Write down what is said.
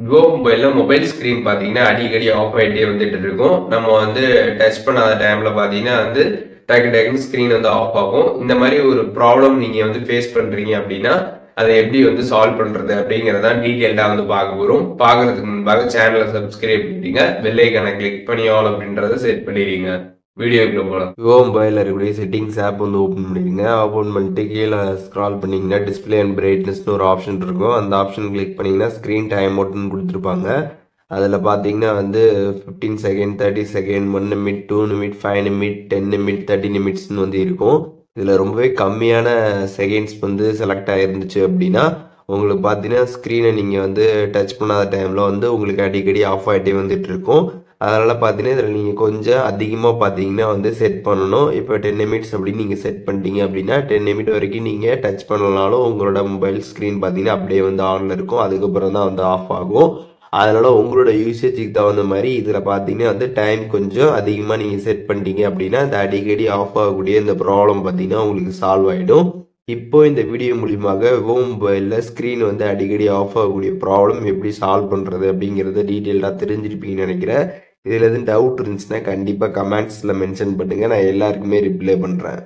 Vivo mobile screen பார்த்தீங்கன்னா அடிக்கடி of ஆகிட்டே வந்துட்டு இருக்கும். நம்ம வந்து டச் பண்ணாத டைம்ல பார்த்தீங்கன்னா வந்து டக்குன்னு ஸ்கிரீன் வந்து ஆஃப் ஆகும். இந்த மாதிரி ஒரு ப்ராப்ளம் நீங்க வந்து ஃபேஸ் பண்றீங்க அப்படின்னா அதை எப்படி வந்து சால்வ் பண்றது அப்படிங்கறத டீடைல்டா வந்து பார்க்க போறோம். பார்க்கறதுக்கு முன்பாக சேனலை சப்ஸ்கிரைப் பண்ணிடுங்க, பெல் ஐகானை கிளிக் பண்ணி ஆல் அப்படின்றத செட் பண்ணிடுங்க. வீடியோக்குள்ள போகலாம். விவோ மொபைலில் இருக்கக்கூடிய செட்டிங்ஸ் ஆப் வந்து ஓப்பன் பண்ணிடுங்க. ஓப்பன் பண்ணிட்டு கீழே ஸ்க்ரால் பண்ணிங்கன்னா டிஸ்பிளே அண்ட் பிரைட்னஸ்னு ஒரு ஆப்ஷன் இருக்கும். அந்த ஆப்ஷன் கிளிக் பண்ணிங்கன்னா ஸ்க்ரீன் டைம் அவுட்னு கொடுத்துருப்பாங்க. அதில் பார்த்தீங்கன்னா வந்து 15 செகண்ட், 30 செகண்ட், 1 நிமிட், 2 நிமிட், 5 நிமிட், 10 நிமிட், 30 நிமிட்ஸ்னு வந்து இருக்கும். இதில் ரொம்பவே கம்மியான செகண்ட்ஸ் வந்து செலக்ட் ஆகிருந்துச்சு அப்படின்னா உங்களுக்கு பார்த்தீங்கன்னா ஸ்க்ரீனை நீங்கள் வந்து டச் பண்ணாத டைமில் வந்து உங்களுக்கு அடிக்கடி ஆஃப் ஆகிட்டே வந்துட்டு இருக்கும். அதனால் பார்த்தீங்கன்னா இதில் நீங்கள் கொஞ்சம் அதிகமாக பார்த்தீங்கன்னா வந்து செட் பண்ணணும். இப்போ 10 நிமிட்ஸ் அப்படின்னு நீங்கள் செட் பண்ணிட்டீங்க அப்படின்னா 10 நிமிட் வரைக்கும் நீங்கள் டச் பண்ணலனாலும் உங்களோட மொபைல் ஸ்க்ரீன் பார்த்தீங்கன்னா அப்படியே வந்து ஆனில் இருக்கும். அதுக்கப்புறம் தான் வந்து ஆஃப் ஆகும். அதனால் உங்களோட யூசேஜுக்கு தகுந்த மாதிரி இதில் பார்த்தீங்கன்னா வந்து டைம் கொஞ்சம் அதிகமாக நீங்கள் செட் பண்ணிட்டீங்க அப்படின்னா இந்த அடிக்கடி ஆஃப் ஆகக்கூடிய இந்த ப்ராப்ளம் பார்த்தீங்கன்னா உங்களுக்கு சால்வ் ஆகிடும். இப்போ இந்த வீடியோ மூலியமாக விவோ மொபைலில் ஸ்க்ரீன் வந்து அடிக்கடி ஆஃப் ஆகக்கூடிய ப்ராப்ளம் எப்படி சால்வ் பண்ணுறது அப்படிங்கிறத டீட்டெயிலாக தெரிஞ்சிருப்பீங்கன்னு நினைக்கிறேன். இதில் எதுவும் டவுட் இருந்துச்சுன்னா கண்டிப்பாக கமெண்ட்ஸில் மென்ஷன் பண்ணுங்கள், நான் எல்லாருக்குமே ரிப்ளை பண்ணுறேன்.